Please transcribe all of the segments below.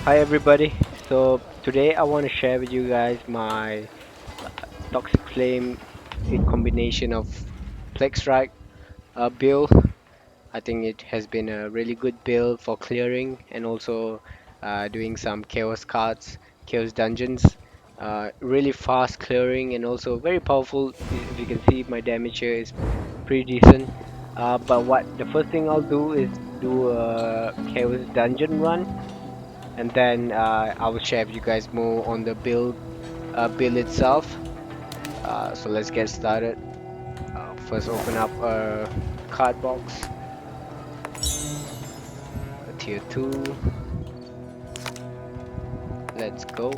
Hi everybody. So today I want to share with you guys my Toxic Flame in combination of Plague Strike build. I think it has been a really good build for clearing and also doing some chaos cards, chaos dungeons. Really fast clearing and also very powerful. If you can see, my damage here is pretty decent. But what the first thing I'll do is do a chaos dungeon run, and then I will share with you guys more on the build itself. So let's get started. First, open up a card box, a tier 2. Let's go.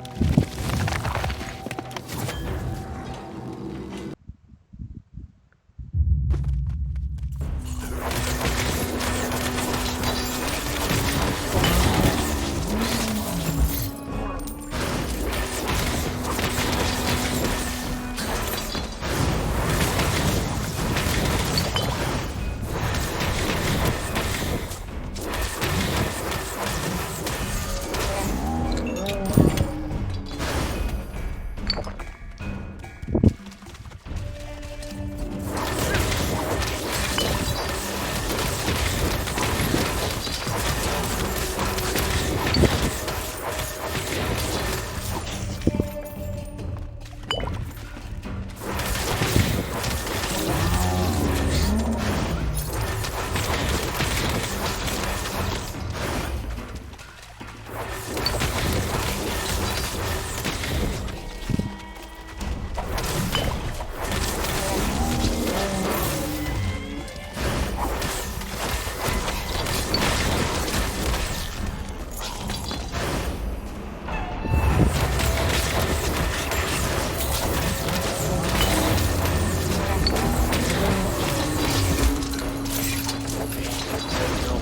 No.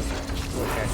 Okay.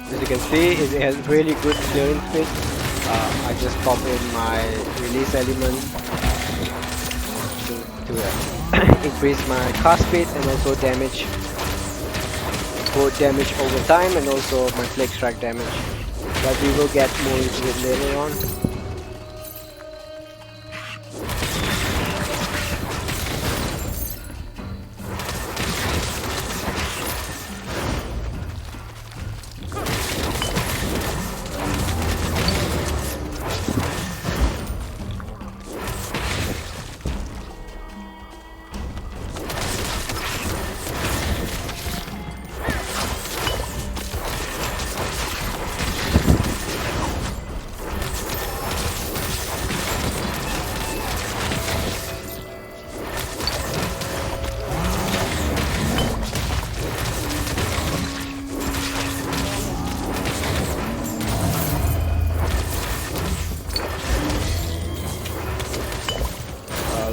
As you can see, it has really good clearing speed. I just pop in my release element to increase my cast speed and also damage, both damage over time and also my Plague Strike damage. But we will get more into it later on.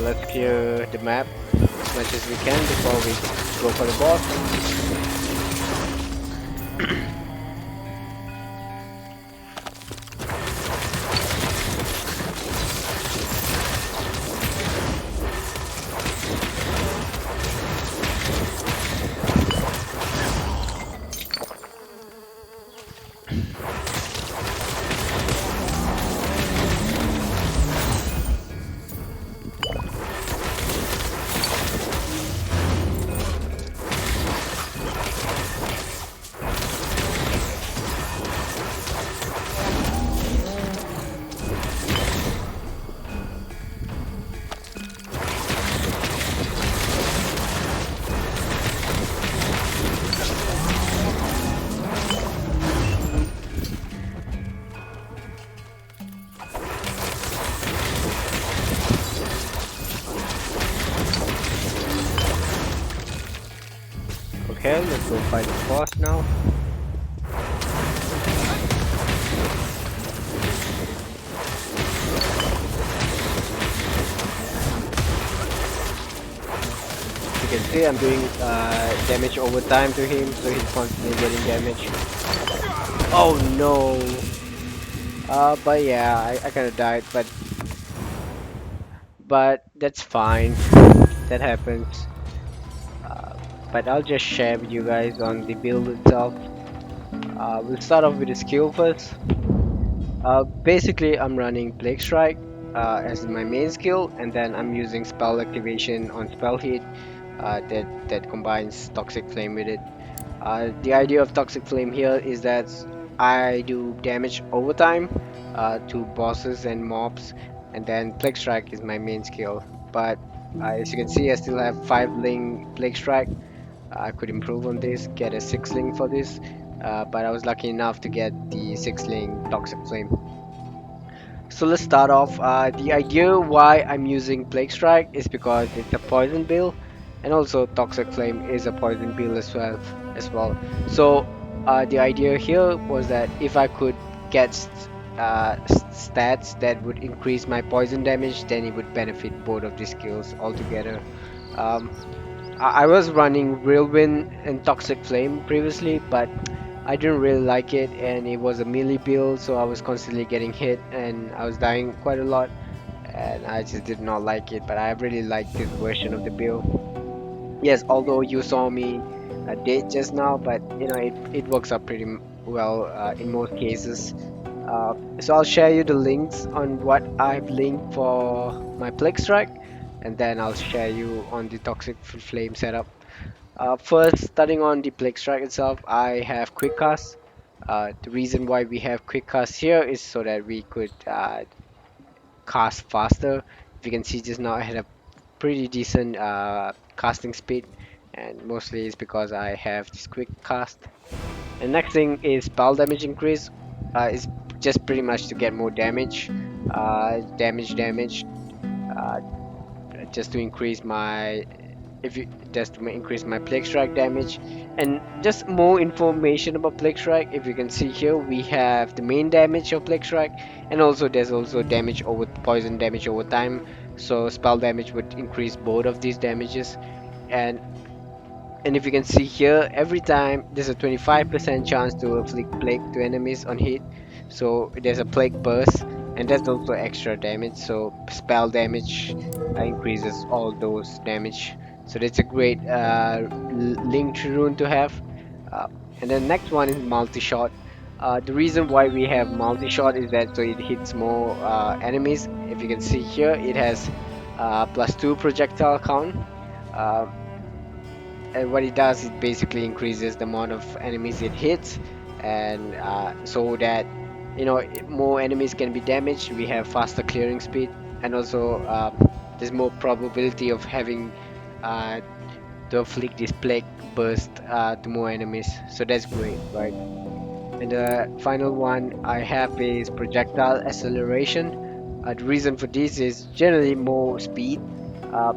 Let's clear the map as much as we can before we go for the boss. let's go fight the boss now. You can see I'm doing damage over time to him, so he's constantly getting damage. Oh no! But yeah, I kind of died, but that's fine. That happens. Uh, but I'll just share with you guys on the build itself. We'll start off with the skill first. Basically, I'm running Plague Strike as my main skill, and then I'm using spell activation on spell hit that combines Toxic Flame with it. The idea of Toxic Flame here is that I do damage over time to bosses and mobs, and then Plague Strike is my main skill. But as you can see, I still have 5 Ling Plague Strike. I could improve on this, get a 6 Ling for this, but I was lucky enough to get the 6 Ling Toxic Flame. So let's start off. The idea why I'm using Plague Strike is because it's a poison build, and also Toxic Flame is a poison build as well. So the idea here was that if I could get stats that would increase my poison damage, then it would benefit both of these skills altogether. Um, I was running Whirlwind and Toxic Flame previously, but I didn't really like it, and it was a melee build, so I was constantly getting hit and I was dying quite a lot, and I just did not like it. But I really like this version of the build. Yes, although you saw me dead just now, but you know it works out pretty well in most cases. So I'll share you the links on what I've linked for my Plague Strike, and then I'll share you on the Toxic Flame setup. First, starting on the Plague Strike itself, I have Quick Cast. The reason why we have Quick Cast here is so that we could cast faster. If you can see just now, I had a pretty decent casting speed, and mostly it's because I have this Quick Cast. And next thing is spell damage increase. It's just pretty much to get more damage, damage, uh, just to increase my if you just to increase my plague strike damage. And just more information about plague strike, if you can see here, we have the main damage of plague strike, and also there's also damage over poison damage over time, so spell damage would increase both of these damages. And if you can see here, every time there's a 25% chance to inflict plague to enemies on hit. So there's a plague burst, and that's also extra damage. So spell damage increases all those damage. So that's a great linked rune to have. Uh, and then next one is multi-shot. The reason why we have multi-shot is that so it hits more enemies. If you can see here, it has +2 projectile count. Uh, and what it does, it basically increases the amount of enemies it hits, and so that more enemies can be damaged, we have faster clearing speed, and also there's more probability of having uh, to inflict this plague burst to more enemies, so that's great, right? And the final one I have is projectile acceleration. The reason for this is generally more speed, uh,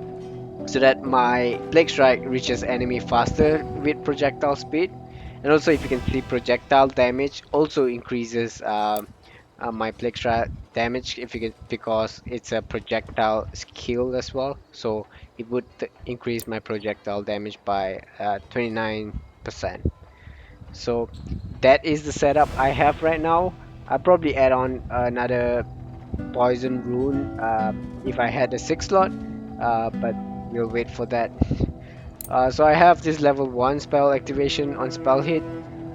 so that my plague strike reaches enemy faster with projectile speed. And also, if you can see, projectile damage also increases my plague strike damage, if you can, because it's a projectile skill as well, so it would increase my projectile damage by 29%. So that is the setup I have right now. I'll probably add on another poison rune if I had a 6 slot, but we'll wait for that. So I have this level 1 spell activation on spell hit.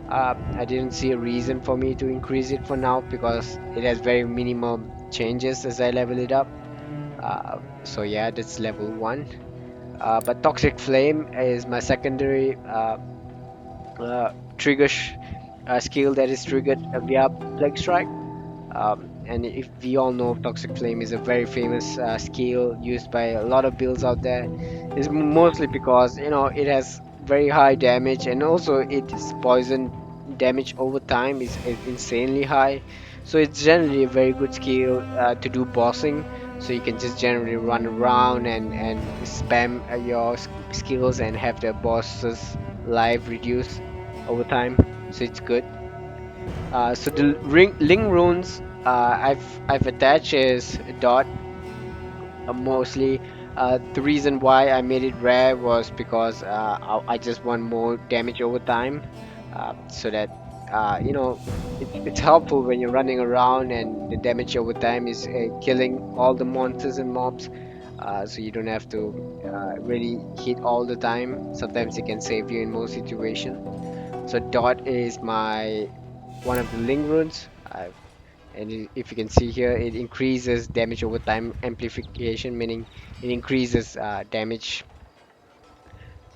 I didn't see a reason for me to increase it for now because it has very minimum changes as I level it up. So yeah, that's level 1. But Toxic Flame is my secondary trigger skill that is triggered via Plague Strike. And if we all know, Toxic Flame is a very famous skill used by a lot of builds out there. It's mostly because it has very high damage, and also its poison damage over time is insanely high. So it's generally a very good skill to do bossing. So you can just generally run around and spam your skills and have the bosses life reduce over time, so it's good. So the ling runes I've attached is dot mostly. The reason why I made it rare was because I just want more damage over time, so that it's helpful when you're running around and the damage over time is killing all the monsters and mobs. So you don't have to really hit all the time. Sometimes it can save you in most situations. So dot is my one of the ling runes. And if you can see here, it increases damage over time amplification, meaning it increases damage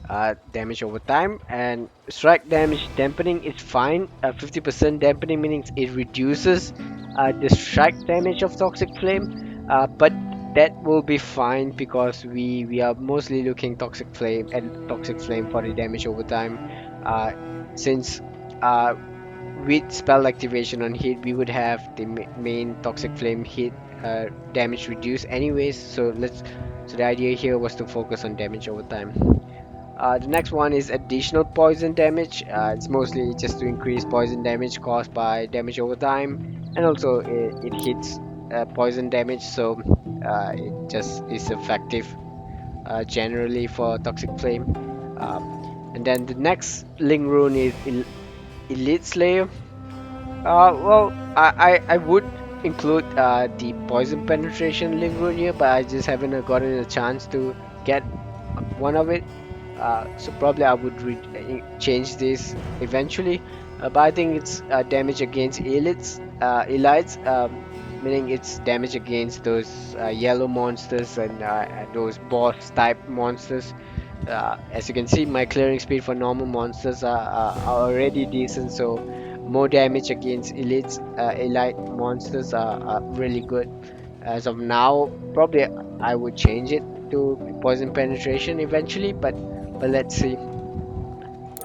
over time. And strike damage dampening is fine. 50% dampening meaning it reduces the strike damage of toxic flame, but that will be fine because we are mostly looking toxic flame for the damage over time, uh, since uh, with spell activation on hit, we would have the main toxic flame hit damage reduced anyways. So the idea here was to focus on damage over time. The next one is additional poison damage. It's mostly just to increase poison damage caused by damage over time, and also it hits poison damage, so it just is effective generally for toxic flame. Um, and then the next ling rune is Elite Slayer. I would include the poison penetration ling rune here, but I just haven't gotten a chance to get one of it. So probably I would change this eventually. But I think it's damage against elites, meaning it's damage against those yellow monsters and those boss type monsters. As you can see, my clearing speed for normal monsters are already decent, so more damage against elite monsters are really good. As of now, probably I would change it to poison penetration eventually, but let's see.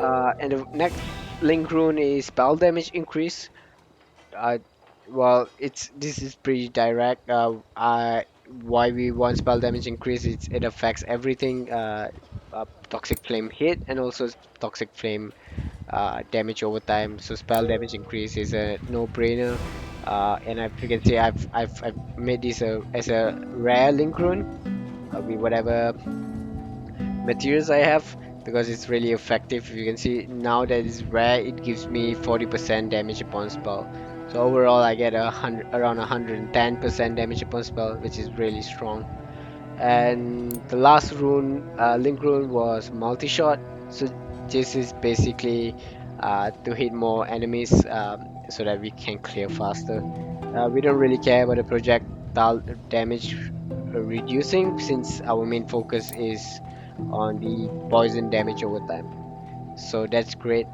And the next link rune is spell damage increase. Uh, well, it's this is pretty direct. Why we want spell damage increase? It affects everything. Toxic flame hit and also toxic flame damage over time. So spell damage increase is a no-brainer. And if you can see, I've made this as a rare link rune with whatever materials I have because it's really effective. You can see now that it's rare, it gives me 40% damage upon spell. So overall, I get around 110% damage upon spell, which is really strong. And the last rune, link rune, was multi-shot. So this is basically to hit more enemies so that we can clear faster. We don't really care about the projectile damage reducing since our main focus is on the poison damage over time. So that's great.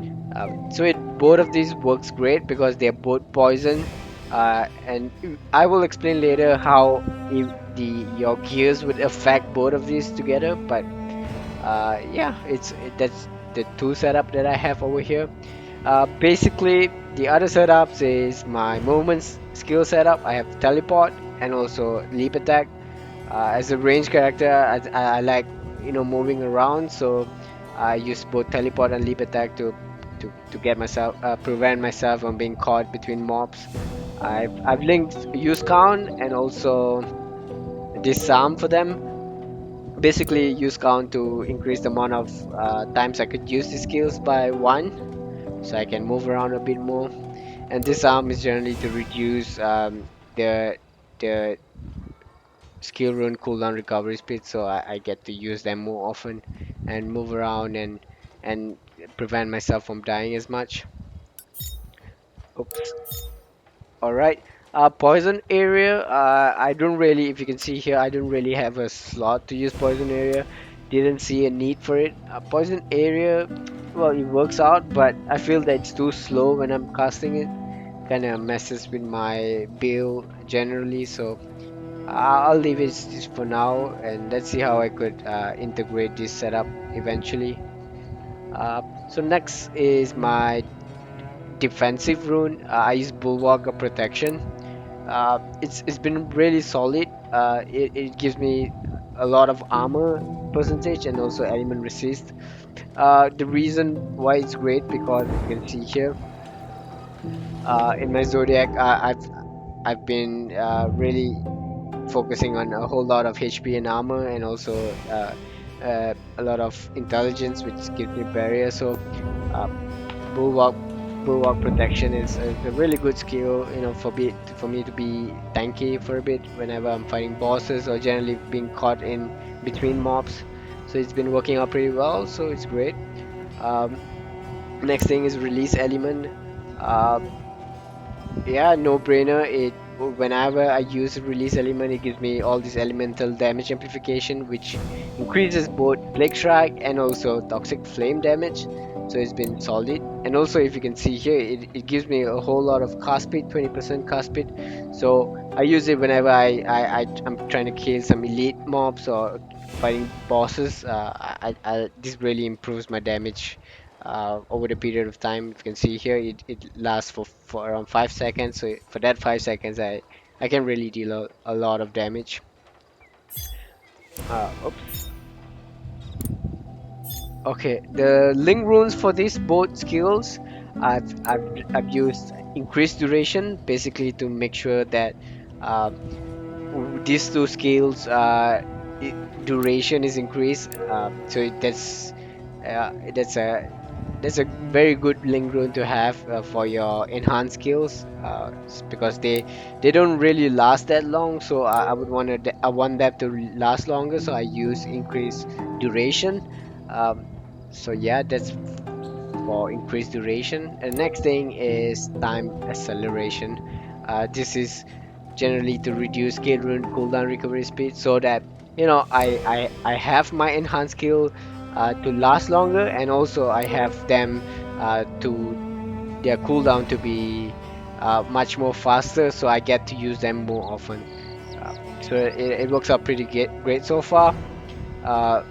So both of these works great because they're both poison, and I will explain later how if your gears would affect both of these together. But yeah, that's the two setup that I have over here. Basically, the other setups is my movements skill setup. I have teleport and also leap attack. As a range character, I like moving around, so I use both teleport and leap attack to get myself prevent myself from being caught between mobs. I've linked use count and also disarm for them. Basically, use count to increase the amount of times I could use the skills by one, so I can move around a bit more. And disarm is generally to reduce the the skill rune cooldown recovery speed, so I get to use them more often and move around and prevent myself from dying as much. Oops. All right. Poison area. I don't really, if you can see here, I don't really have a slot to use poison area. Didn't see a need for it. Poison area, well, it works out, but I feel that it's too slow when I'm casting it. Kind of messes with my build generally, so I'll leave it just for now, and let's see how I could integrate this setup eventually. So next is my defensive rune. I use Bulwark of Protection. It's been really solid. It gives me a lot of armor percentage and also element resist. The reason why it's great because if you can see here, in my Zodiac, I've been really focusing on a whole lot of HP and armor, and also a lot of intelligence, which gives me barrier. So uh, bulwark bulwark protection is a really good skill, for me to be tanky for a bit whenever I'm fighting bosses or generally being caught in between mobs. So it's been working out pretty well. So it's great. Um, Next thing is release element. Uh, yeah, no brainer. It Whenever I use a release element, it gives me all this elemental damage amplification, which increases both plague strike and also toxic flame damage. So it's been solid. And also, if you can see here, it gives me a whole lot of cast speed, 20% cast speed. So I use it whenever I'm trying to kill some elite mobs or fighting bosses. This really improves my damage over the period of time. If you can see here, it lasts for around 5 seconds. So for that 5 seconds, I can really deal a lot of damage. Oops. Okay, the link runes for these both skills, I've used increased duration basically to make sure that uh, these two skills duration is increased. That's a very good link rune to have for your enhanced skills, because they don't really last that long. So I want them to last longer. So I use increased duration. Um, so yeah, that's for increased duration. And next thing is time acceleration. This is generally to reduce skill rune cooldown recovery speed, so that I have my enhanced skill to last longer, and also I have them to their cooldown to be much more faster, so I get to use them more often. So it works out pretty great so far. uh,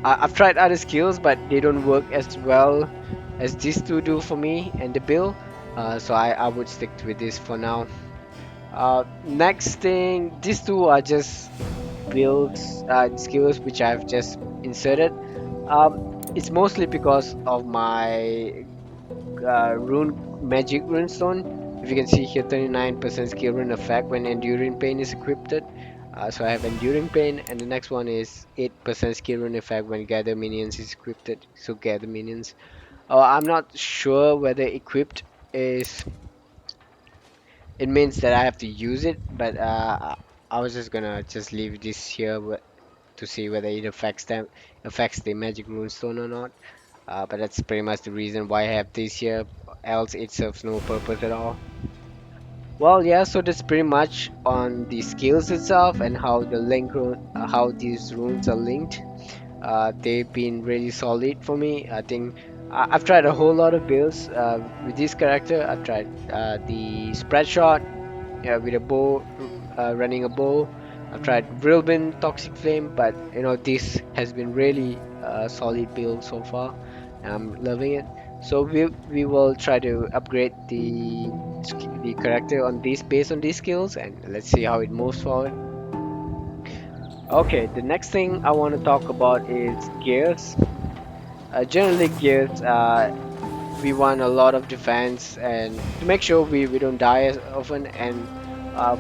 I've tried other skills, but they don't work as well as these two do for me and the bill. So I would stick with this for now. Next thing, these two are just builds skills which I've just inserted. It's mostly because of my rune magic runestone. If you can see here, 39% skill rune effect when enduring pain is equipped. So I have enduring pain, and the next one is 8% skill rune effect when gather minions is equipped. So gather minions. I'm not sure whether equipped is it means that I have to use it, but I was just gonna just leave this here to see whether it affects the magic runestone or not. But that's pretty much the reason why I have this here. Else it serves no purpose at all. Well, yeah. So that's pretty much on the skills itself and how these runes are linked. They've been really solid for me. I think I've tried a whole lot of builds with this character. I've tried the spread shot, yeah, with a bow, running a bow. I've tried Rilbin Toxic Flame, but this has been really a solid build so far. I'm loving it. So we will try to upgrade the character on this based on these skills, and let's see how it moves forward. Okay, the next thing I want to talk about is gears. Generally, gears. We want a lot of defense and to make sure we don't die as often, and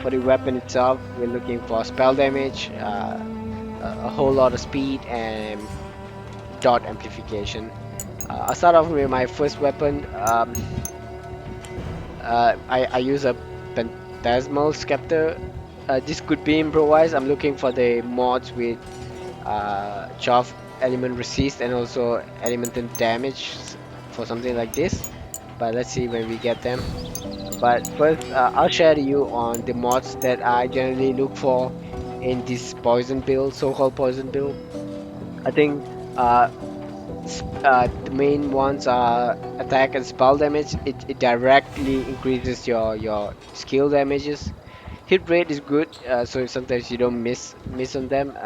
for the weapon itself we're looking for spell damage, a whole lot of speed, and dot amplification. I'll start off with my first weapon. I use a phantasmal scepter. This could be improvised. I'm looking for the mods with Chaff element resist and also elemental damage for something like this, but let's see when we get them. But first, I'll share you on the mods that I generally look for in this poison build, so-called poison build. I think the main ones are attack and spell damage. It directly increases your skill damages. Hit rate is good, so sometimes you don't miss on them.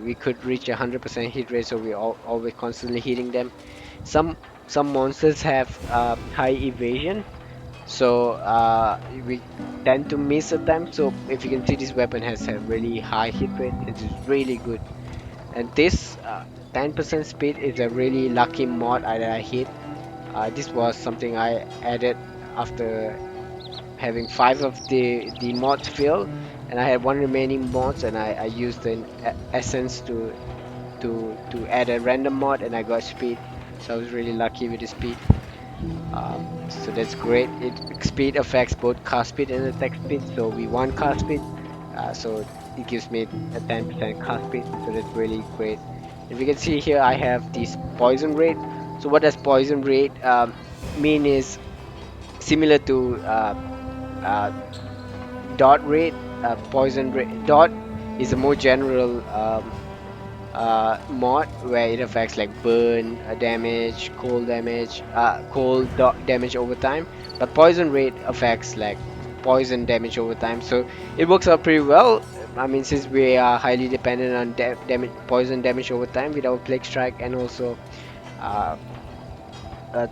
We could reach 100% hit rate, so we always constantly hitting them. Some some monsters have high evasion, So we tend to miss at times. So if you can see, this weapon has a really high hit rate. It is really good. And this 10% speed is a really lucky mod I hit. This was something I added after having five of the mods filled, and I had one remaining mods, and I used an essence to add a random mod, and I got speed. So I was really lucky with the speed. So that's great. Speed affects both cast speed and attack speed. So we want cast speed. So it gives me a 10% cast speed. So that's really great. If you can see here, I have this poison rate. So what does poison rate mean is similar to uh, dot rate. Poison rate dot is a more general mod where it affects like burn damage, cold damage over time. But poison rate affects like poison damage over time. So it works out pretty well. I mean, since we are highly dependent on poison damage over time with our plague strike and also uh, uh,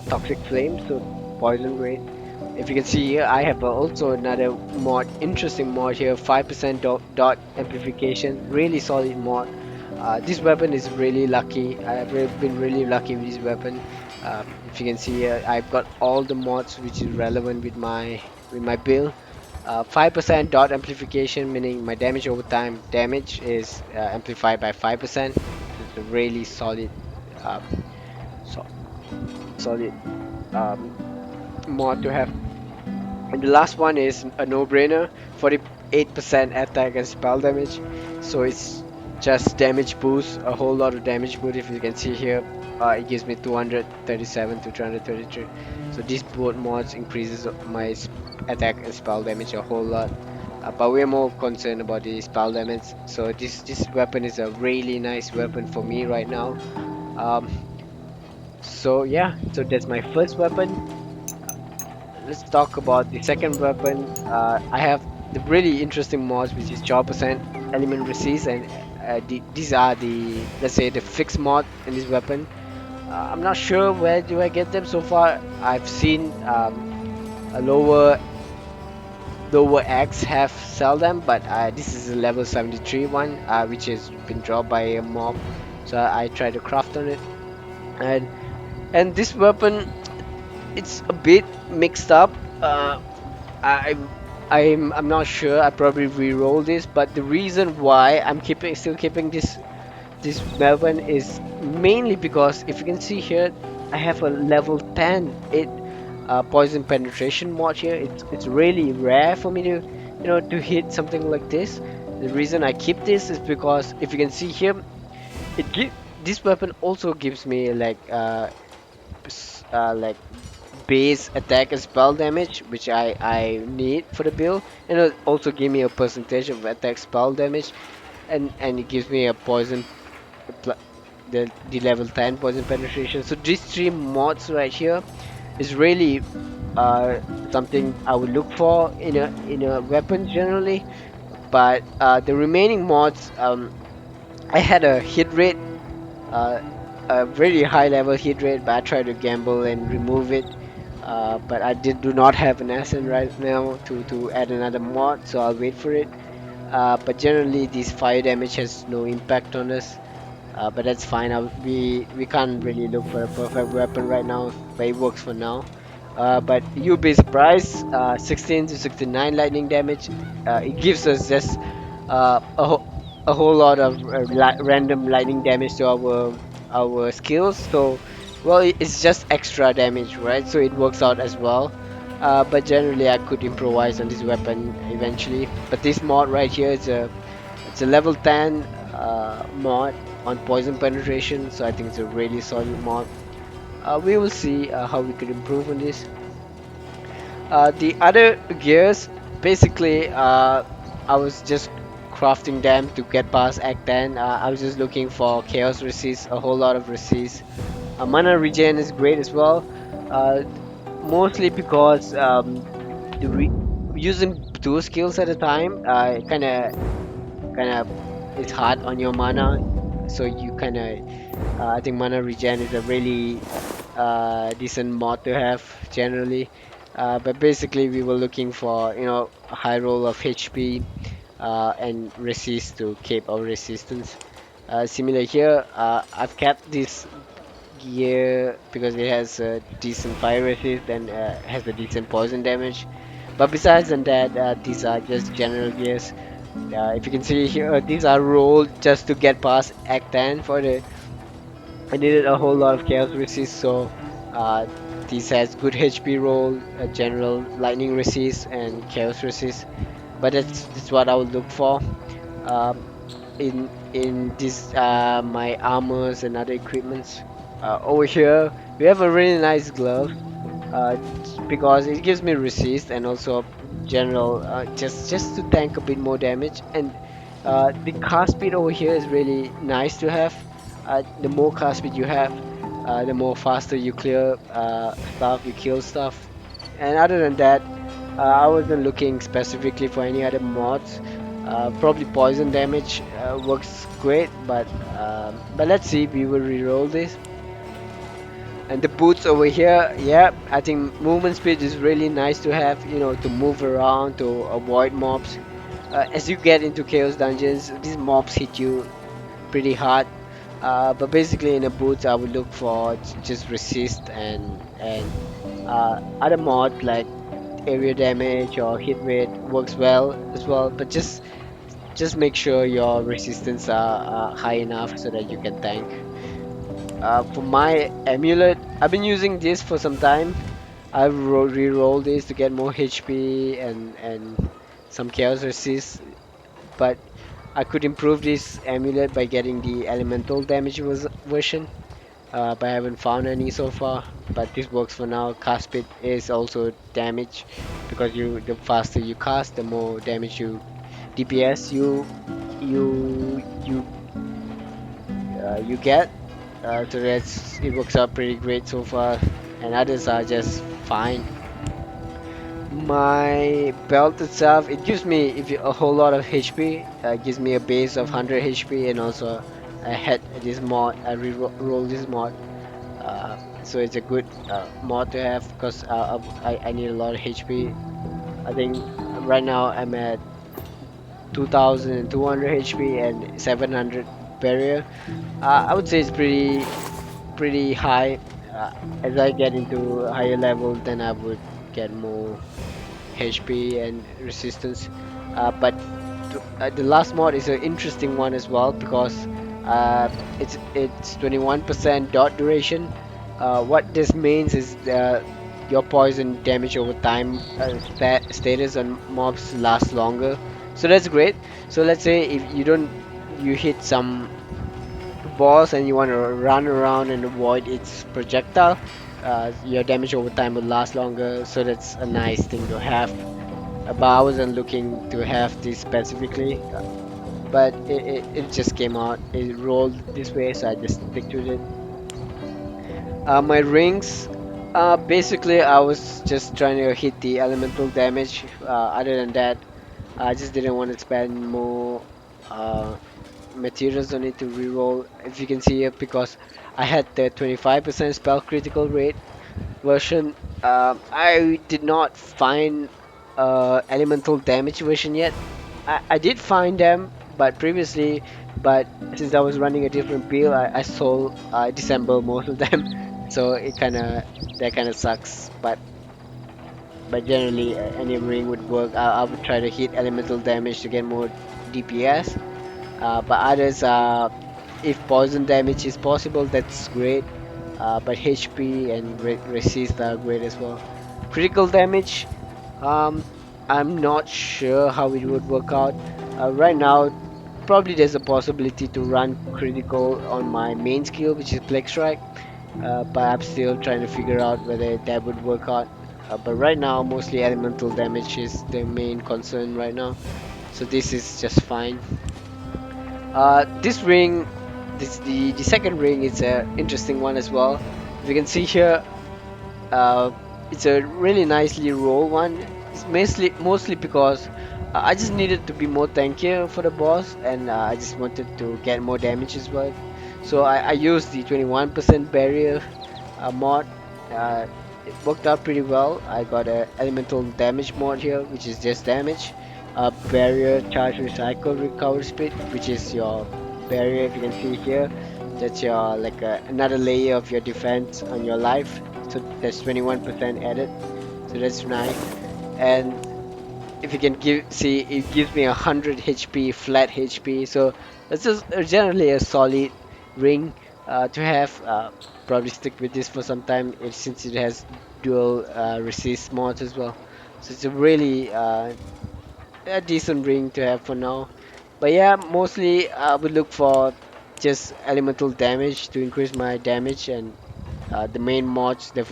toxic flame, so poison rate. If you can see here, I have also another mod, interesting mod here, 5% dot amplification, really solid mod. This weapon is really lucky. I've been really lucky with this weapon. If you can see here, I've got all the mods which is relevant with my build. 5% dot amplification, meaning my damage over time damage is amplified by 5%. It's a really solid, uh, so, solid um, mod to have. And the last one is a no-brainer, 48% attack and spell damage. So it's just damage boost, a whole lot of damage boost. If you can see here, it gives me 237 to 233. So these both mods increases my attack and spell damage a whole lot. But we're more concerned about the spell damage. So this weapon is a really nice weapon for me right now. Um, so yeah, so that's my first weapon. Let's talk about the second weapon. I have the really interesting mods, which is 12% element resist, and these are the, let's say, the fixed mod in this weapon. I'm not sure where do I get them so far. I've seen a lower X have sell them, but this is a level 73 one, which has been dropped by a mob. So I try to craft on it, and this weapon, it's a bit mixed up. I I'm not sure. I probably re-roll this, but the reason why I'm still keeping this weapon is mainly because if you can see here, I have a level 10 poison penetration mod here. It's really rare for me to to hit something like this. The reason I keep this is because if you can see here, it give this weapon also gives me like base attack and spell damage, which I need for the build, and it also give me a percentage of attack spell damage, and it gives me a poison the level 10 poison penetration. So these three mods right here is really uh, something I would look for in a weapon generally. But the remaining mods, I had a hit rate, uh, a very high level hit rate, but I tried to gamble and remove it. But I do not have an asset right now to add another mod, so I'll wait for it. But generally, this fire damage has no impact on us. But that's fine. We can't really look for a perfect weapon right now, but it works for now. But you'll be surprised. 16 to 69 lightning damage. It gives us just a whole lot of random lightning damage to our skills. So, well, it's just extra damage, right? So it works out as well. But generally, I could improvise on this weapon eventually. But this mod right here is a level 10 mod on poison penetration, so I think it's a really solid mod. We will see how we could improve on this. The other gears, basically, I was just crafting them to get past Act 10. I was just looking for chaos resist, a whole lot of resist. Mana regen is great as well, uh, mostly because using two skills at a time, kind of it's hard on your mana, so you kind of I think mana regen is a really decent mod to have generally. But basically we were looking for, a high roll of HP and resist to keep our resistance. Similar here, I've kept this gear because it has a decent fire resist and has a decent poison damage. But besides than that, these are just general gears. If you can see here, these are rolled just to get past Act 10 for the. I needed a whole lot of chaos resist, so uh, this has good HP roll, general lightning resist, and chaos resist. But that's what I would look for. Um, in this my armors and other equipments. Over here we have a really nice glove because it gives me resist and also general just to tank a bit more damage, and the cast speed over here is really nice to have. The more cast speed you have, the more faster you clear stuff, you kill stuff. And other than that, I wasn't looking specifically for any other mods. Probably poison damage works great, but let's see. We will reroll this. And the boots over here, yeah, I think movement speed is really nice to have, to move around, to avoid mobs. As you get into chaos dungeons, these mobs hit you pretty hard. But basically in the boots, I would look for just resist and other mods like area damage or hit rate works well as well. But just make sure your resistance are high enough so that you can tank. For my amulet, I've been using this for some time. I've re-rolled this to get more HP and some chaos resist, but I could improve this amulet by getting the elemental damage version. But I haven't found any so far. But this works for now. Cast speed is also damage because the faster you cast, the more damage you DPS you get. So that's it works out pretty great so far, and others are just fine. My belt itself, it gives me if you, a whole lot of HP. Gives me a base of 100 HP, and also I had this mod. I re-roll this mod, so it's a good mod to have because I need a lot of HP. I think right now I'm at 2200 HP and 700 barrier. I would say it's pretty high. As I get into a higher level, then I would get more HP and resistance. But the last mod is an interesting one as well because it's 21% dot duration. What this means is your poison damage over time status on mobs lasts longer. So that's great. So let's say if you hit some boss and you want to run around and avoid its projectile, your damage over time will last longer. So that's a nice thing to have. But I wasn't looking to have this specifically, but it just came out. It rolled this way, so I just stick to it. My rings, basically, I was just trying to hit the elemental damage. Other than that, I just didn't want to spend more materials on it to reroll. If you can see here, because I had the 25% spell critical rate version. I did not find elemental damage version yet. I did find them, but previously, but since I was running a different build, I sold December most of them, so it kind of sucks. But generally, any ring would work. I would try to hit elemental damage to get more DPS. But others, if poison damage is possible, that's great. But HP and resist are great as well. Critical damage, um, I'm not sure how it would work out. Right now, probably there's a possibility to run critical on my main skill, which is Plague Strike. But I'm still trying to figure out whether that would work out. But right now, mostly elemental damage is the main concern right now. So this is just fine. This ring, the second ring is a interesting one as well. If you can see here, uh, it's a really nicely rolled one. It's mostly because I just needed to be more tankier for the boss, and I just wanted to get more damage as well. So I used the 21% barrier mod. Uh, it worked out pretty well. I got a elemental damage mod here, which is just damage. Barrier charge recycle recover speed, which is your barrier. If you can see here, that's your like another layer of your defense on your life. So that's 21% added. So that's nice. And if you can give see, it gives me 100 HP flat HP. So that's just generally a solid ring to have. Probably stick with this for some time since it has dual resist mods as well. So it's a really a decent ring to have for now. But yeah, mostly I would look for just elemental damage to increase my damage, and the main mods, the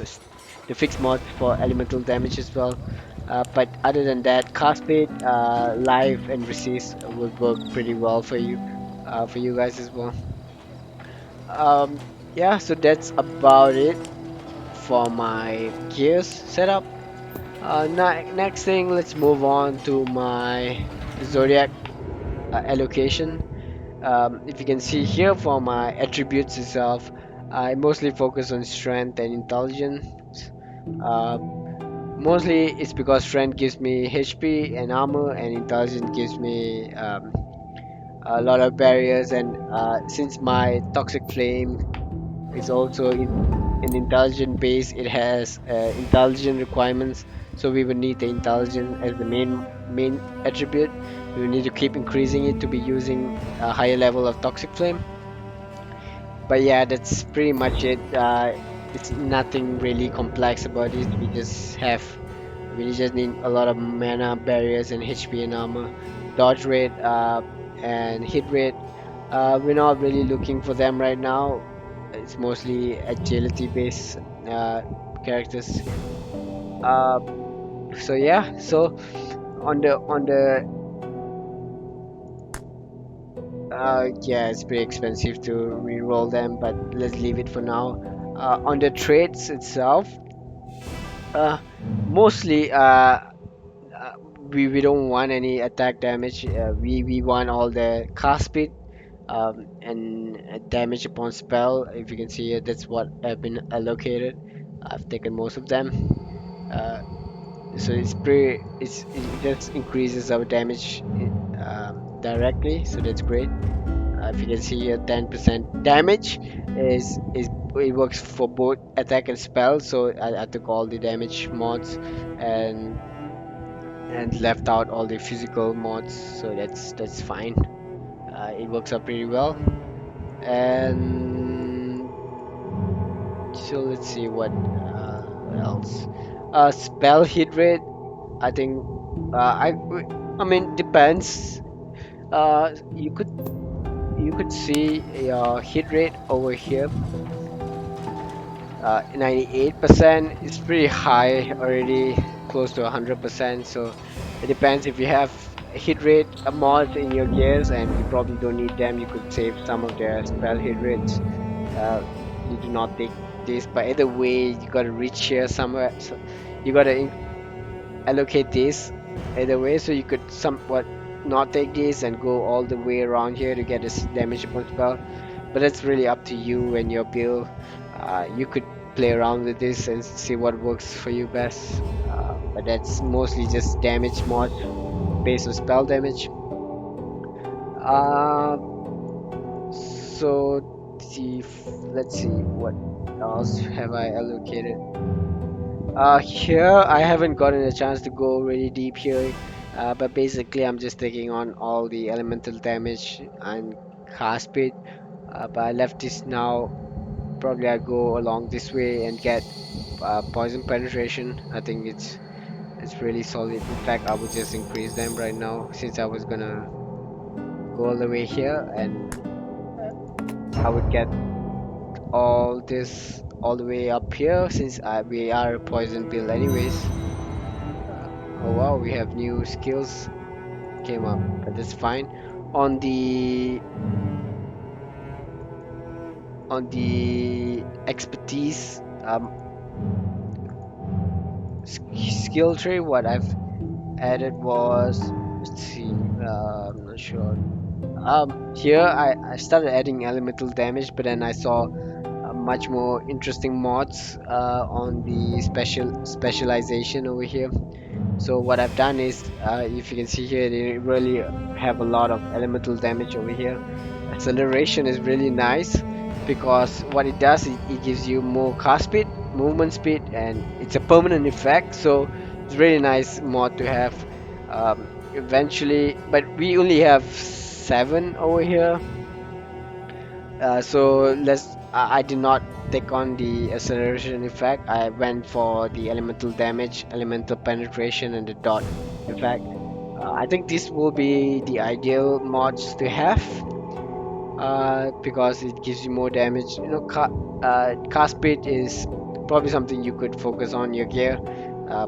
fixed mods for elemental damage as well. But other than that, cast speed, life, and resist would work pretty well for you guys as well. Um, yeah, so that's about it for my gears setup. Next thing, let's move on to my Zodiac allocation. If you can see here for my attributes itself, I mostly focus on strength and intelligence. Uh, Mostly it's because strength gives me HP and armor, and intelligence gives me a lot of barriers. And since my toxic flame is also an intelligent base, it has intelligent requirements. So we will need the intelligence as the main attribute. We will need to keep increasing it to be using a higher level of toxic flame. But yeah, that's pretty much it. It's nothing really complex about it. We just need a lot of mana, barriers, and HP and armor. Dodge rate and hit rate. We're not really looking for them right now. It's mostly agility based characters. Uh, so yeah. So on the yeah, it's pretty expensive to re-roll them, but let's leave it for now. On the traits itself, uh, mostly we don't want any attack damage. We want all the cast speed and damage upon spell. If you can see it, that's what I've been allocated. I've taken most of them. Uh, so it just increases our damage directly. So that's great. If you can see here, 10% damage is it works for both attack and spell. So I took all the damage mods and left out all the physical mods. So that's fine. It works out pretty well. And so let's see what else. Spell hit rate. I think I mean depends. You could see your hit rate over here. 98% is pretty high already, close to 100%. So it depends if you have hit rate mods in your gears and you probably don't need them. You could save some of their spell hit rates. Uh, you do not take this, but either way, you gotta reach here somewhere. So you gotta allocate this either way. So you could somewhat not take this and go all the way around here to get this damage upon spell, but that's really up to you and your build. You could play around with this and see what works for you best. But that's mostly just damage mod based on spell damage. Uh, let's see what else have I allocated. Here I haven't gotten a chance to go really deep here, but basically I'm just taking on all the elemental damage and cast speed. But I left this now. Probably I go along this way and get poison penetration. I think it's really solid. In fact, I would just increase them right now since I was gonna go all the way here, and I would get all this all the way up here since we are a poison build anyways. Oh wow, we have new skills came up, but that's fine. On the on the expertise skill tree, what I've added was, let's see, I'm not sure. Here I started adding elemental damage, but then I saw much more interesting mods on the specialization over here. So what I've done is, if you can see here, they really have a lot of elemental damage over here. Acceleration is really nice because what it does, it gives you more car speed, movement speed, and it's a permanent effect. So it's really nice mod to have. Eventually, but we only have 7 over here. So I did not take on the acceleration effect. I went for the elemental damage, elemental penetration, and the dot effect. I think this will be the ideal mods to have, because it gives you more damage. Car speed is probably something you could focus on your gear,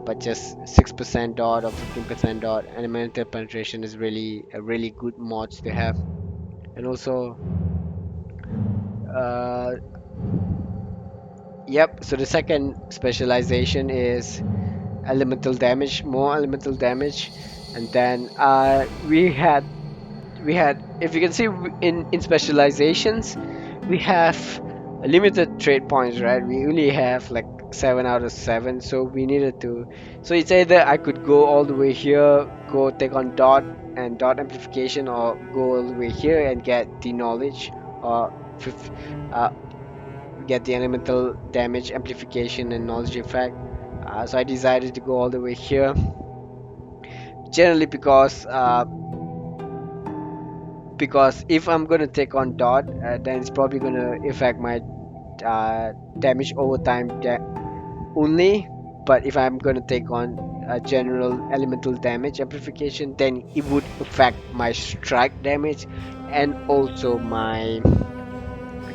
but just 6% dot or 15% dot. Elemental penetration is really a really good mods to have, and also. Uh, Yep, so the second specialization is elemental damage, more elemental damage. And then we had, if you can see, in specializations, we have limited trade points, right? We only have like 7 out of 7, so we needed to. So it's either I could go all the way here, go take on dot and dot amplification, or go all the way here and get the knowledge, or uh, get the elemental damage amplification and knowledge effect. So I decided to go all the way here, generally because if I'm gonna take on dot, then it's probably gonna affect my damage over time only. But if I'm gonna take on general elemental damage amplification, then it would affect my strike damage and also my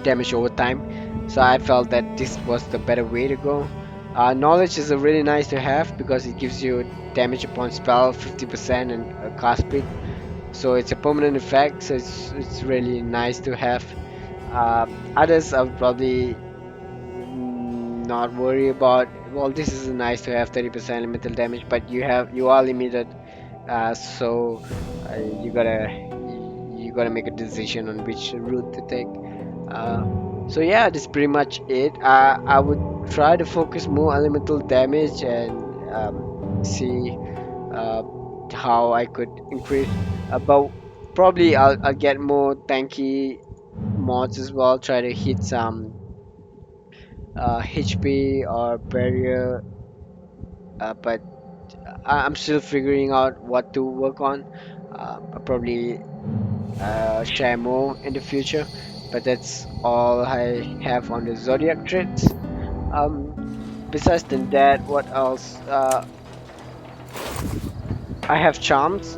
damage over time. So I felt that this was the better way to go. Knowledge is a really nice to have because it gives you damage upon spell 50% and cast speed. So it's a permanent effect. So it's really nice to have. Others I would probably not worry about. Well, this is nice to have 30% elemental damage, but you are limited. So you gotta make a decision on which route to take. So yeah, that's pretty much it. I would try to focus more elemental damage and see uh, how I could increase. But probably I'll get more tanky mods as well. Try to hit some HP or barrier. But I'm still figuring out what to work on. I'll probably share more in the future. But that's all I have on the Zodiac traits. Besides than that, what else? I have charms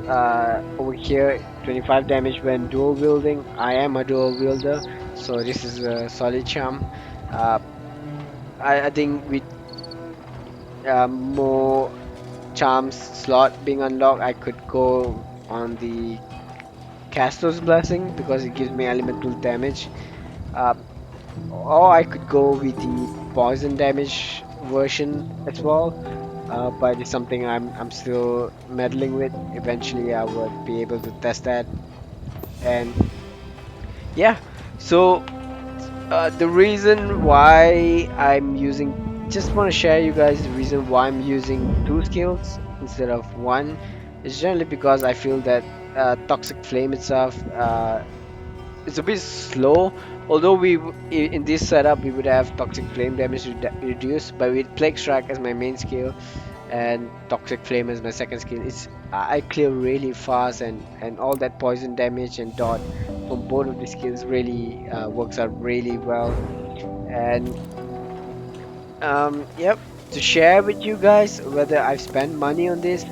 over here. 25 damage when dual wielding. I am a dual wielder, so this is a solid charm. Uh, I think with more charms slot being unlocked, I could go on the Castor's Blessing because it gives me elemental damage. Uh, or I could go with the poison damage version as well. But it's something I'm still meddling with. Eventually, I would be able to test that. And yeah, so the reason why I'm using, just want to share you guys the reason why I'm using 2 skills instead of 1 is generally because I feel that Toxic Flame itself, it's a bit slow. Although in this setup we would have Toxic Flame damage reduced, but with Plague Strike as my main skill and Toxic Flame as my second skill, I clear really fast, and all that poison damage and dot from both of the skills really works out really well. And yep, to share with you guys whether I've spent money on this,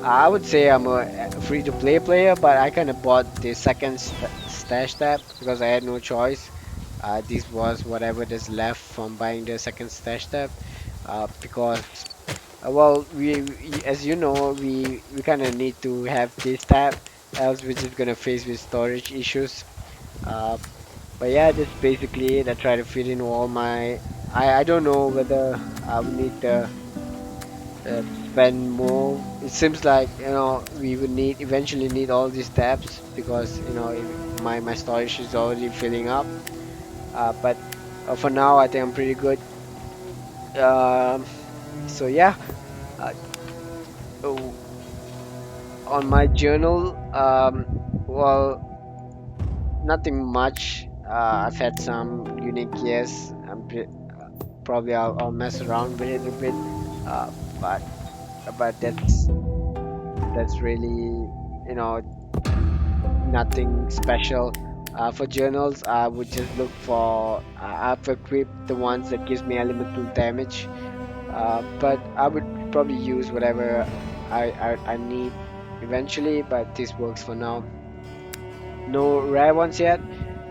I would say I'm a free-to-play player, but I kind of bought the second stash tab because I had no choice. This was whatever is left from buying the second stash tab, because well, as you know, we kind of need to have this tab, else we're just gonna face with storage issues. Uh, but yeah, that's basically it. I try to fit in all my. I don't know whether I will need to spend more. It seems like we would eventually need all these tabs because if my storage is already filling up. But For now, I think I'm pretty good. Um, so yeah, uh, oh, on my journal, well, nothing much. I've had some unique years. Probably I'll mess around with it a bit, uh, but but that's really, you know, nothing special. For journals, I would just look for. I've equipped the ones that gives me elemental damage. But I would probably use whatever I need eventually. But this works for now. No rare ones yet,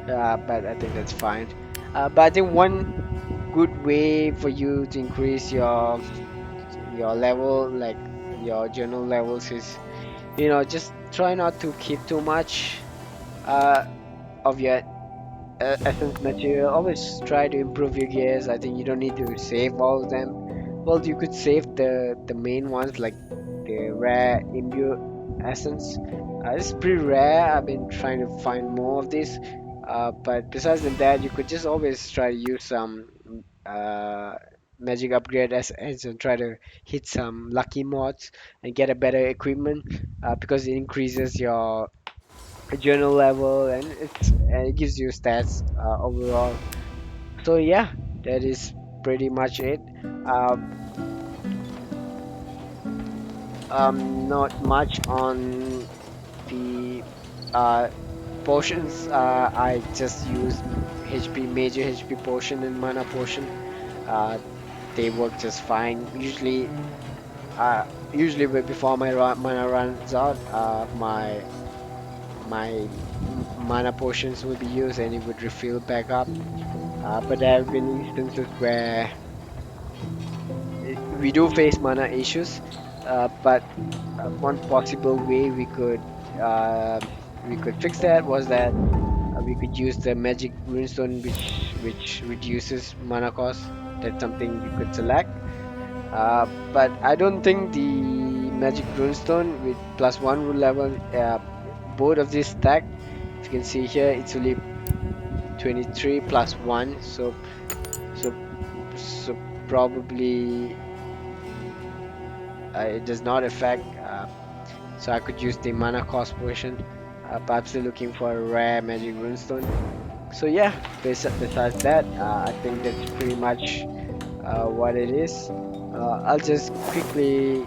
but I think that's fine. But I think one good way for you to increase your level, like your journal levels, is just try not to keep too much uh, of your essence material. Always try to improve your gears. I think you don't need to save all of them. Well, you could save the main ones like the rare imbue essence. It's pretty rare. I've been trying to find more of this. But besides than that, you could just always try to use some uh, magic upgrade as and try to hit some lucky mods and get a better equipment because it increases your journal level and it gives you stats overall. So yeah, that is pretty much it. Um, not much on the uh, potions. I just use HP major HP potion and mana potion. Uh, they work just fine. Usually before my mana runs out, my mana potions will be used and it would refill back up. But there have been instances where we do face mana issues. But one possible way uh, we could fix that was that we could use the magic runestone, which reduces mana cost. That's something you could select. But I don't think the magic runestone with +1 rune level, both of these stack. If you can see here, it's only 23 +1, so so probably it does not affect. So I could use the mana cost potion. But I'm still looking for a rare magic runestone. So yeah, besides that, I think that's pretty much what it is. I'll just quickly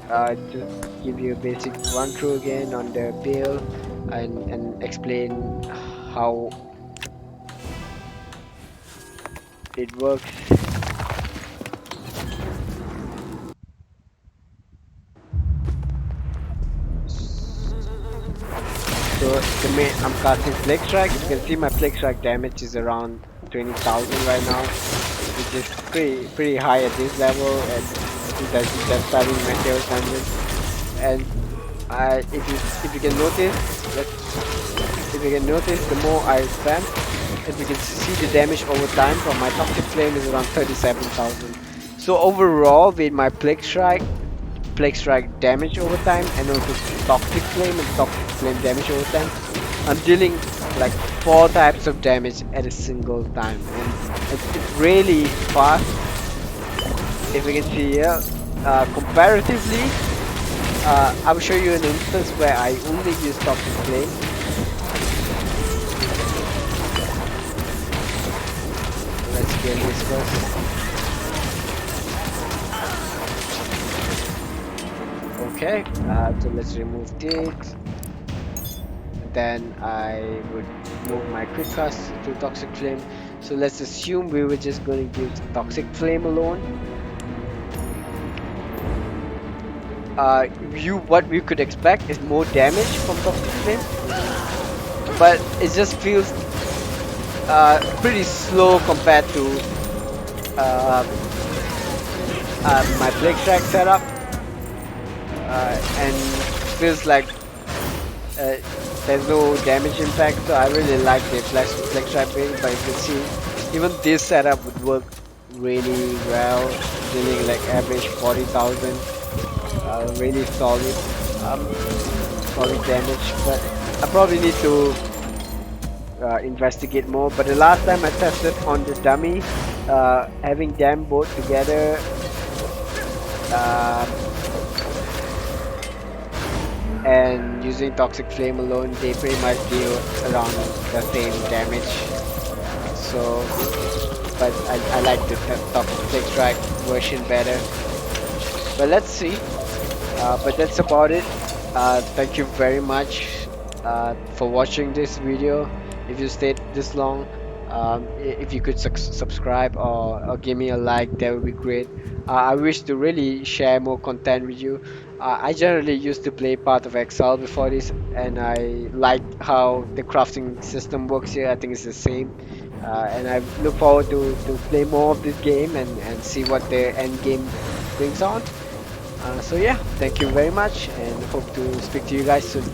just give you a basic run through again on the build and explain how it works. So the main, I'm casting Plague Strike. You can see my Plague Strike damage is around 20,000 right now, which is pretty high at this level, and that's starting my Chaos Dungeon. And if you can notice, if you can notice, the more I spam, as you can see, the damage over time from my Toxic Flame is around 37,000. So overall, with my Plague Strike damage over time, and also Toxic Flame and Toxic Flame damage over time, I'm dealing like 4 types of damage at a single time, and it's really fast. If you can see here, comparatively, I will show you an instance where I only use Toxic Flame. Let's get this first. Okay, so let's remove this. Then I would move my quick cast to Toxic Flame. So let's assume we were just going to use Toxic Flame alone. What we could expect is more damage from Toxic Flame, but it just feels pretty slow compared to uh, my Plague Strike setup, and feels like there's no damage impact. So I really like the Plague Strike build, but you can see even this setup would work really well, dealing like average 40,000. Really solid damage, but I probably need to investigate more. But the last time I tested on the dummy, having them both together, um, and using toxic flame alone, they pretty much deal around the same damage. So, but I like the toxic flame strike version better. But let's see. But that's about it. Thank you very much for watching this video. If you stayed this long, if you could subscribe or give me a like, that would be great. I wish to really share more content with you. I generally used to play part of Excel before this, and I like how the crafting system works here. I think it's the same. And I look forward to play more of this game and see what the end game brings on. So yeah, thank you very much and hope to speak to you guys soon.